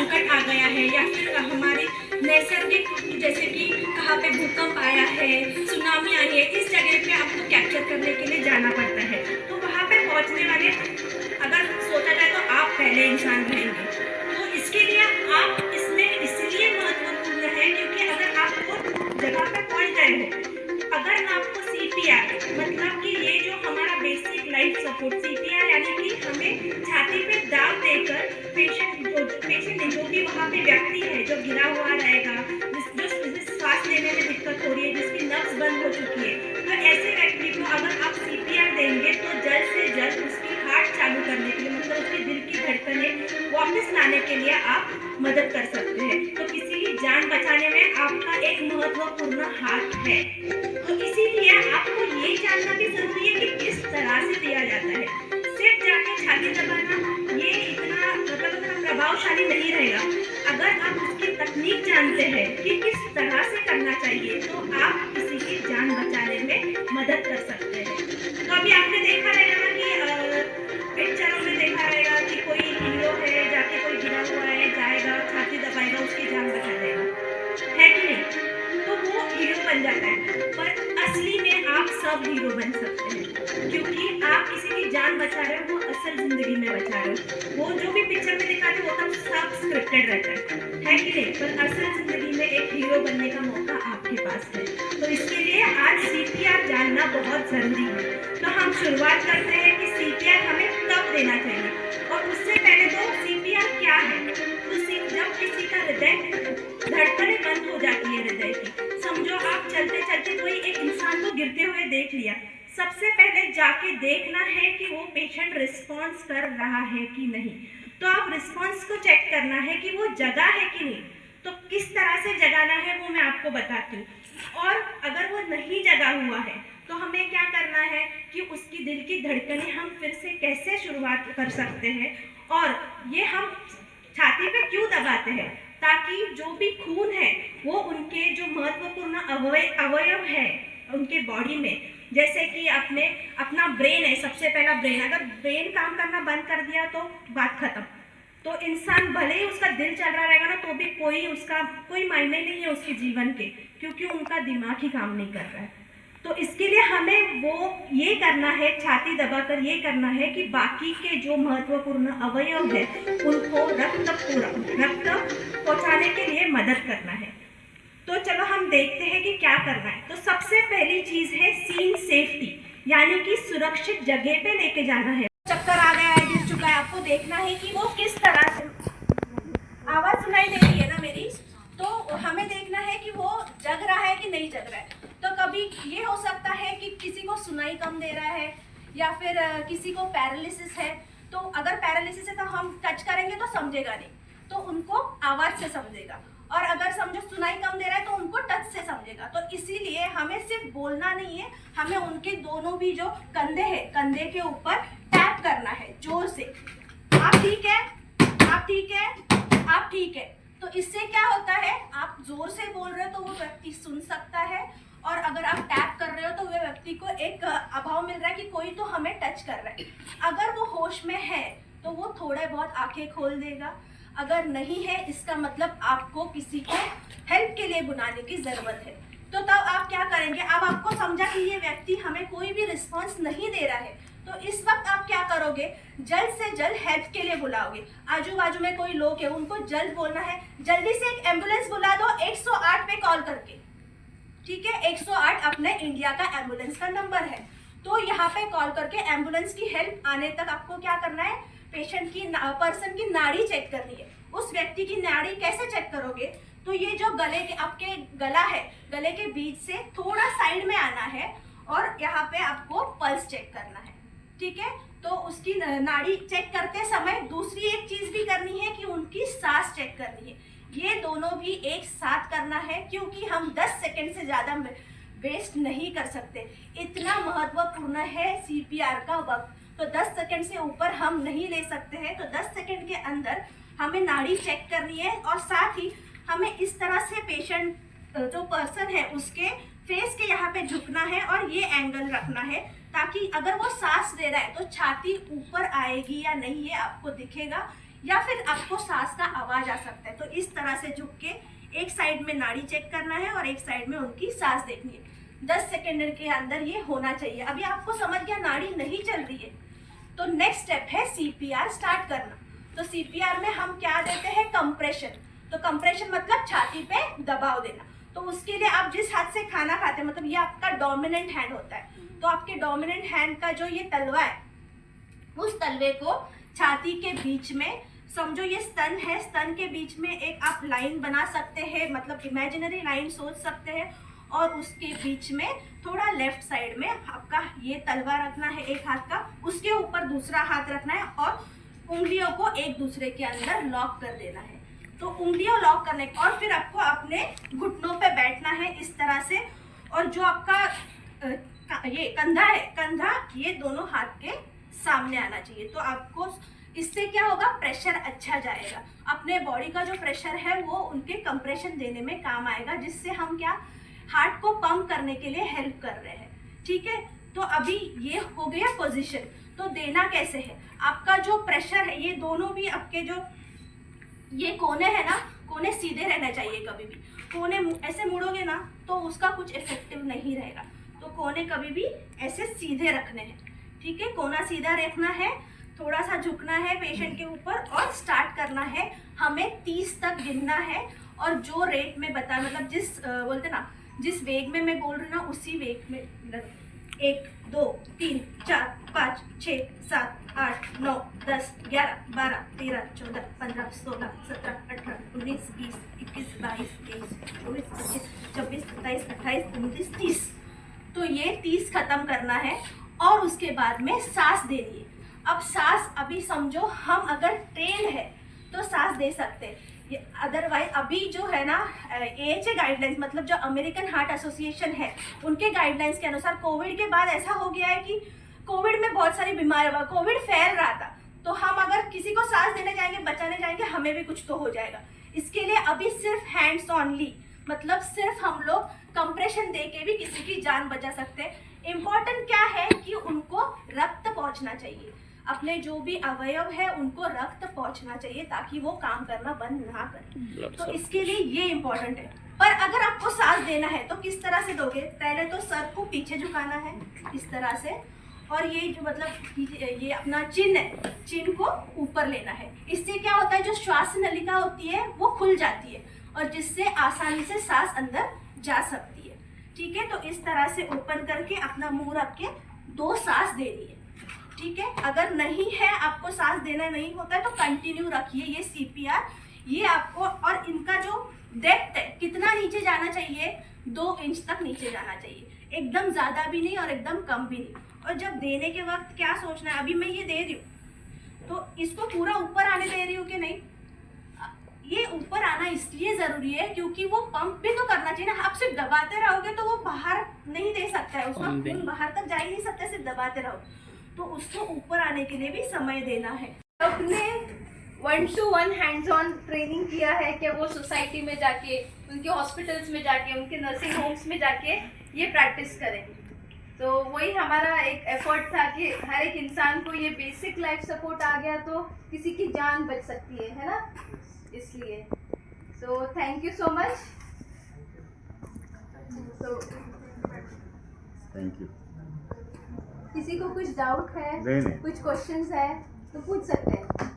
संकट आ गया है या फिर हमारी नैसर्गिक, जैसे कि कहाँ पे भूकंप आया है, सुनामी आई है, इस जगह पे आपको कैप्चर करने के लिए जाना पड़ता है। तो वहाँ पे पहुँचने वाले, अगर सोचा जाए तो आप पहले इंसान रहेंगे। तो इसके लिए आप इसमें इसलिए महत्वपूर्ण है क्योंकि अगर आप वो जगह पे पहुँच गए हो, अगर आपको सीपीआर मतलब कि ये जो हमारा बेसिक लाइफ सपोर्ट, सीपीआर यानी कि हमें छाती पे दाब देकर पेशेंट जो भी वहाँ पे व्यक्ति है जो गिरा हुआ रहेगा, जिस सांस लेने में दिक्कत हो रही है, जिसकी नब्ज बंद हो चुकी है, तो ऐसे व्यक्ति को अगर आप सीपीआर देंगे तो जल्द से जल्द उसकी हार्ट चालू करने के लिए, मतलब उसके दिल की धड़कनें वापस लाने के लिए आप मदद कर सकते हैं। तो किसी की जान बचाने में आपका एक महत्वपूर्ण हाथ है। तो इसीलिए आपको ये जानना भी जरूरी है कि किस तरह से दिया जाता है। सिर्फ जाके छाती दबाना ये इतना मतलब प्रभावशाली नहीं रहेगा। अगर आप उसकी तकनीक जानते हैं कि किस तरह से करना चाहिए तो आप किसी की जान बचाने में मदद कर सकते हैं। तो अभी आपने देखा रहेगा ना कि पिक्चरों में देखा रहेगा कि कोई हीरो है, जाके कोई गिरा हुआ है, जाएगा छाती दबाएगा, उसकी जान बचा देगा, है कि नहीं? तो वो हीरो बन जाता है। पर असली में आप सब हीरो बन सकते हैं क्योंकि आप किसी की जान बचा रहे हो, वो असल जिंदगी में बचा रहे हो। वो जो भी पिक्चर में दिखाते वो तब सब स्क्रिप्टेड रहता है कि नहीं? पर असल जिंदगी में एक हीरो बनने का मौका आपके पास है। तो इसके लिए आज सीपीआर जानना बहुत जरूरी है। तो हम शुरुआत करते हैं कि सीपीआर हमें कब देना चाहिए, और उससे पहले तो सीपीआर क्या है। तो जब किसी का हृदय धड़कनें बंद हो जाती है हृदय की, समझो आप चलते चलते कोई एक इंसान को गिरते हुए देख लिया, सबसे पहले जाके देखना है कि वो पेशेंट रिस्पॉन्स कर रहा है कि नहीं। तो आप रिस्पॉन्स को चेक करना है कि वो जगा है कि नहीं। तो किस तरह से जगाना है वो मैं आपको बताती हूँ। और अगर वो नहीं जगा हुआ है तो हमें क्या करना है कि उसकी दिल की धड़कनें हम फिर से कैसे शुरुआत कर सकते हैं। और ये हम छाती पे क्यों दबाते हैं, ताकि जो भी खून है वो उनके जो महत्वपूर्ण अवयव है उनके बॉडी में, जैसे कि अपना ब्रेन है, सबसे पहला ब्रेन, अगर ब्रेन काम करना बंद कर दिया तो बात खत्म। तो इंसान भले ही उसका दिल चल रहा रहेगा ना तो भी कोई मायने नहीं है उसके जीवन के, क्योंकि उनका दिमाग ही काम नहीं कर रहा है। तो इसके लिए हमें वो ये करना है, छाती दबाकर ये करना है कि बाकी के जो महत्वपूर्ण अवयव है उनको रक्त पहुंचाने के लिए मदद करना है। तो चलो हम देखते हैं कि क्या करना है। तो सबसे पहली चीज है सीन सेफ्टी, यानी कि सुरक्षित जगह पे लेके जाना है। चक्कर आ गया है, गिर चुका है, आपको देखना है कि वो किस तरह से, आवाज सुनाई दे रही है ना मेरी, तो हमें देखना है कि वो जग रहा है कि नहीं जग रहा है। तो कभी ये हो सकता है कि किसी को सुनाई कम दे रहा है या फिर किसी को पैरालिसिस है। तो अगर पैरालिसिस है तो हम टच करेंगे तो समझेगा नहीं, तो उनको आवाज से समझेगा। और अगर समझो सुनाई कम दे रहा है तो उनको टच से समझेगा। तो इसीलिए हमें सिर्फ बोलना नहीं है, हमें उनके दोनों भी जो कंधे हैं, कंधे के ऊपर टैप करना है जोर से। आप ठीक है, आप ठीक है, आप ठीक है। तो इससे क्या होता है, आप जोर से बोल रहे हो तो वो व्यक्ति सुन सकता है, और अगर आप टैप कर रहे हो तो वह व्यक्ति को एक अभाव मिल रहा है कि कोई तो हमें टच कर रहा है। अगर वो होश में है तो वो थोड़े बहुत आंखें खोल देगा, अगर नहीं है इसका मतलब आपको किसी को हेल्प के लिए बुलाने की जरूरत है। तो तब आप क्या करेंगे, अब आपको समझा कि ये व्यक्ति हमें कोई भी रिस्पॉन्स नहीं दे रहा है, तो इस वक्त आप क्या करोगे, जल्द से जल्द हेल्प के लिए बुलाओगे। आजू बाजू में कोई लोग है उनको जल्द बोलना है, जल्दी से एक एम्बुलेंस बुला दो 108 पे कॉल करके, ठीक है। 108 अपने इंडिया का एम्बुलेंस का नंबर है। तो यहाँ पे कॉल करके एम्बुलेंस की हेल्प आने तक आपको क्या करना है, पर्सन की नाड़ी चेक करनी है। उस व्यक्ति की नाड़ी कैसे चेक करोगे, तो ये जो गले के आपके गला है, गले के बीच से थोड़ा साइड में आना है और यहाँ पे आपको पल्स चेक करना है, ठीक है। तो उसकी नाड़ी चेक करते समय दूसरी एक चीज भी करनी है कि उनकी सांस चेक करनी है। ये दोनों भी एक साथ करना है, क्योंकि हम 10 सेकंड से ज्यादा वेस्ट नहीं कर सकते। इतना महत्वपूर्ण है सीपीआर का वक्त। तो 10 सेकंड से ऊपर हम नहीं ले सकते हैं। तो 10 सेकंड के अंदर हमें नाड़ी चेक करनी है, और साथ ही हमें इस तरह से पेशेंट जो पर्सन है उसके फेस के यहाँ पे झुकना है और ये एंगल रखना है, ताकि अगर वो सांस ले रहा है तो छाती ऊपर आएगी या नहीं ये आपको दिखेगा। या फिर आपको सांस का आवाज आ सकता है। तो इस तरह से झुक के एक साइड में नाड़ी चेक करना है और एक साइड में उनकी सांस देखनी है। 10 सेकेंड के अंदर ये होना चाहिए। अभी आपको समझ गया नाड़ी नहीं चल रही है, तो नेक्स्ट स्टेप है सीपीआर स्टार्ट करना। तो सीपीआर में हम क्या देते हैं, कंप्रेशन। तो कंप्रेशन मतलब छाती पे दबाव देना। तो उसके लिए आप जिस हाथ से खाना खाते हैं, मतलब ये आपका डोमिनेंट हैंड होता है, तो आपके डोमिनेंट हैंड का जो ये तलवा है, उस तलवे को छाती के बीच में, समझो ये स्तन है, स्तन के बीच में एक आप लाइन बना सकते हैं, मतलब इमेजिनरी लाइन सोच सकते हैं, और उसके बीच में थोड़ा लेफ्ट साइड में आपका ये तलवा रखना है एक हाथ का, उसके ऊपर दूसरा हाथ रखना है और उंगलियों को एक दूसरे के अंदर लॉक कर देना है। तो उंगलियों लॉक करने के और फिर आपको अपने घुटनों पे बैठना है इस तरह से, और जो आपका ये कंधा है, कंधा ये दोनों हाथ के सामने आना चाहिए। तो आपको इससे क्या होगा, प्रेशर अच्छा जाएगा, अपने बॉडी का जो प्रेशर है वो उनके कंप्रेशन देने में काम आएगा, जिससे हम क्या हार्ट को पंप करने के लिए हेल्प कर रहे हैं। ठीक है, तो अभी ये हो गया पोजीशन। तो देना कैसे है, आपका जो प्रेशर है, ये दोनों भी आपके जो ये कोने है ना, कोने सीधे रहना चाहिए। कभी भी कोने ऐसे मुड़ोगे ना तो उसका कुछ इफेक्टिव नहीं रहेगा। तो कोने कभी भी ऐसे सीधे रखने हैं। ठीक है, कोना सीधा रखना है, थोड़ा सा झुकना है पेशेंट के ऊपर और स्टार्ट करना है। हमें 30 तक गिनना है, और जो रेट में बता, मतलब जिस बोलते ना, जिस वेग में मैं बोल रही हूँ ना, उसी वेग में 1 2 3 4 5 6 7 8 9 10 11 12 13 14 15 16 17 18 19 20 21 22 23 24 25 26 27 28 29 30। तो ये 30 खत्म करना है, और उसके बाद में सांस देनी है। अब सांस अभी समझो हम अगर ट्रेन है तो सांस दे सकते हैं, अदरवाइज अभी जो है ना AHA गाइडलाइंस, मतलब जो अमेरिकन हार्ट एसोसिएशन है, उनके गाइडलाइंस के अनुसार कोविड के बाद ऐसा हो गया है कि कोविड में बहुत सारी बीमारी हुआ, कोविड फैल रहा था, तो हम अगर किसी को सांस देने जाएंगे, बचाने जाएंगे, हमें भी कुछ तो हो जाएगा। इसके लिए अभी सिर्फ हैंड्स ऑनली, मतलब सिर्फ हम लोग कंप्रेशन दे के भी किसी की जान बचा सकते हैं। इम्पोर्टेंट क्या है कि उनको रक्त पहुंचना चाहिए, अपने जो भी अवयव है उनको रक्त पहुंचना चाहिए, ताकि वो काम करना बंद ना करें। तो इसके लिए ये इम्पोर्टेंट है। पर अगर आपको सांस देना है तो किस तरह से दोगे, पहले तो सर को पीछे झुकाना है इस तरह से, और ये जो मतलब ये अपना चिन है, चिन को ऊपर लेना है। इससे क्या होता है, जो श्वास नलिका होती है वो खुल जाती है, और जिससे आसानी से सांस अंदर जा सकती है। ठीक है, तो इस तरह से ओपन करके अपना मुंह रख के 2 सांस देनी है। ठीक है, अगर नहीं है, आपको सांस देना नहीं होता है तो कंटिन्यू रखिए ये सीपीआर। ये आपको, और इनका जो डेप्थ है, कितना नीचे जाना चाहिए, 2 इंच तक नीचे जाना चाहिए, एकदम ज्यादा भी नहीं और एकदम कम भी नहीं। और जब देने के वक्त क्या सोचना है, अभी मैं ये दे रही हूँ तो इसको पूरा ऊपर आने दे रही हूँ कि नहीं, ये ऊपर आना इसलिए जरूरी है क्योंकि वो पंप भी तो करना चाहिए ना। आप सिर्फ दबाते रहोगे तो वो बाहर नहीं दे सकता है, उसका खून बाहर तक जा ही नहीं सकता सिर्फ दबाते रहो, तो उसको ऊपर आने के लिए भी समय देना है। अपने 1-to-1 हैंड्स ऑन ट्रेनिंग किया है कि वो सोसाइटी में जाके, उनके हॉस्पिटल्स में जाके, उनके नर्सिंग होम्स में जाके ये प्रैक्टिस करें। तो वही हमारा एक एफर्ट था कि हर एक इंसान को ये बेसिक लाइफ सपोर्ट आ गया तो किसी की जान बच सकती है ना, इसलिए। So thank you so much. Thank you. किसी को कुछ डाउट है, नहीं। कुछ क्वेश्चंस है तो पूछ सकते हैं।